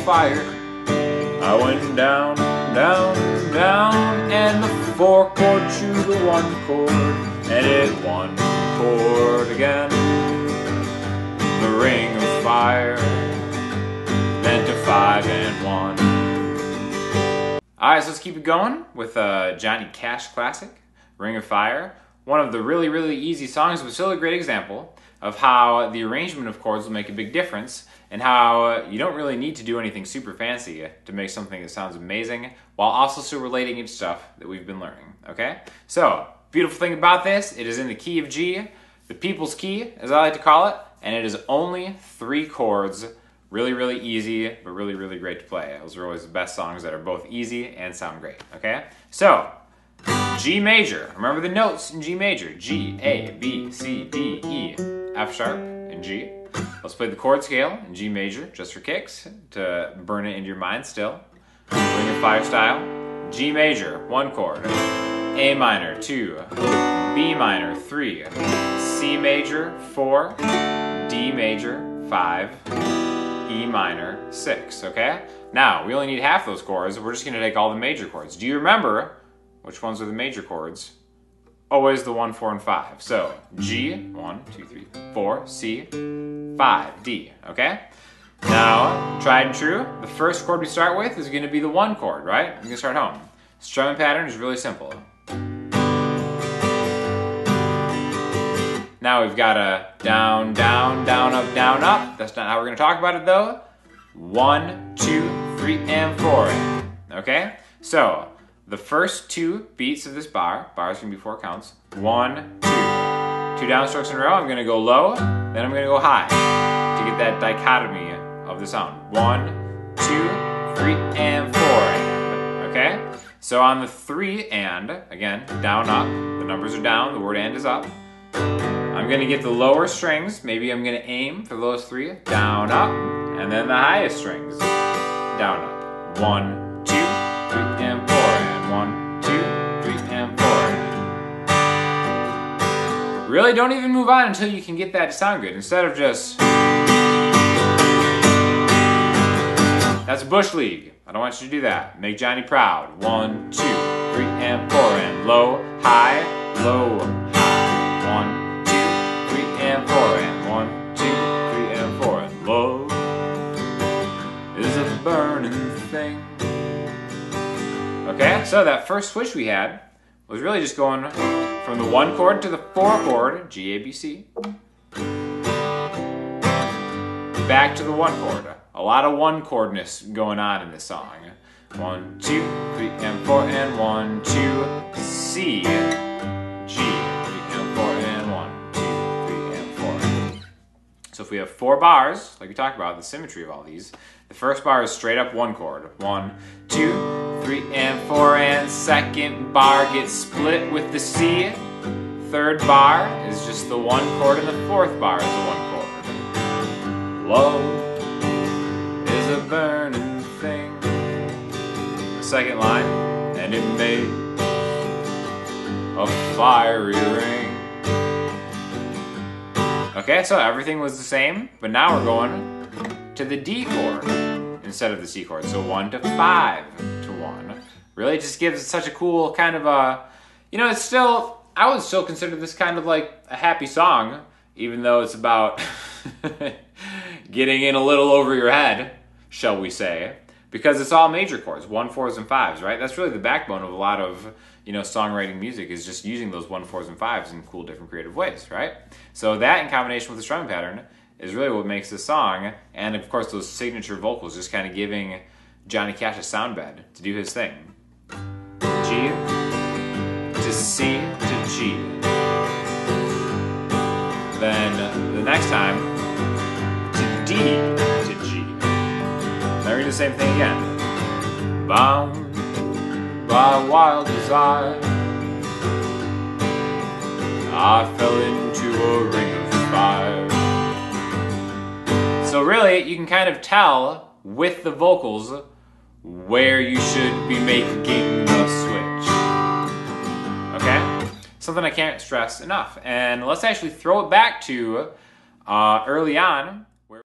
fire. I went down, down, down, and the 4 chord to the 1 chord, and it 1 chord again. The ring of fire, then to 5 and 1. Alright, so let's keep it going with a Johnny Cash classic, Ring of Fire. One of the really, really easy songs, but still a great example of how the arrangement of chords will make a big difference, and how you don't really need to do anything super fancy to make something that sounds amazing, while also still relating it to stuff that we've been learning, okay? So, beautiful thing about this, it is in the key of G, the people's key, as I like to call it, and it is only 3 chords. Really, really easy, but really, really great to play. Those are always the best songs that are both easy and sound great, okay? So, G major. Remember the notes in G major. G, A, B, C, D, E, F sharp, and G. Let's play the chord scale in G major, just for kicks, to burn it into your mind still. Ring of Fire style. G major, 1 chord. A minor, 2. B minor, 3. C major, 4. D major, 5. E minor, 6, okay? Now, we only need half those chords. We're just going to take all the major chords. Do you remember which ones are the major chords? Always the 1, 4, and 5. So, G, 1, 2, 3, 4, C, 5, D, okay? Now, tried and true, the first chord we start with is going to be the 1 chord, right? You can start home. Strumming pattern is really simple. Now we've got a down, down, down, up, down, up. That's not how we're going to talk about it though. 1, 2, 3, and 4. Okay? So, the first 2 beats of this bar, bars can be 4 counts. 1, 2. 2 downstrokes in a row, I'm going to go low, then I'm going to go high to get that dichotomy of the sound. 1, 2, 3, and 4. Okay? So on the 3 and, again, down, up, the numbers are down, the word and is up. I'm going to get the lower strings, maybe I'm going to aim for the lowest 3, down, up, and then the highest strings, down, up. 1, 2, 3, and 4, and 1, 2, 3, and 4. Really don't even move on until you can get that to sound good, instead of just... That's Bush League. I don't want you to do that. Make Johnny proud. 1, 2, 3, and 4, and low, high, low, high. 1, 2, 3, and 4, and 1, 2, 3, and 4, and low is a burning thing. Okay, so that first switch we had was really just going from the 1 chord to the 4 chord, G, A, B, C, back to the 1 chord. A lot of 1 chordness going on in this song. 1, 2, 3, and 4, and 1, 2, C, G, 3, and 4, and 1, 2, 3, and 4. So if we have 4 bars, like we talked about, the symmetry of all these, the first bar is straight up 1 chord. 1, 2, 3, and 4, and second bar gets split with the C. Third bar is just the 1 chord, and the 4th bar is the 1 chord. Low is a burning thing. The second line, and it made a fiery ring. Okay, so everything was the same, but now we're going to the D chord instead of the C chord. So 1 to 5 to 1. Really just gives it such a cool kind of a, you know, it's still, I would still consider this kind of like a happy song, even though it's about getting in a little over your head, shall we say, because it's all major chords, 1, 4s, and 5s, right? That's really the backbone of a lot of, you know, songwriting music, is just using those 1, 4s, and 5s in cool, different, creative ways, right? So that, in combination with the strumming pattern, is really what makes this song, and of course those signature vocals just kind of giving Johnny Cash a sound bed to do his thing. G to C to G. Then the next time to D to G. Now we're going to do the same thing again. Bound by wild desire, I fell into a ring of fire. So really, you can kind of tell with the vocals where you should be making the switch. Okay? Something I can't stress enough. And let's actually throw it back to early on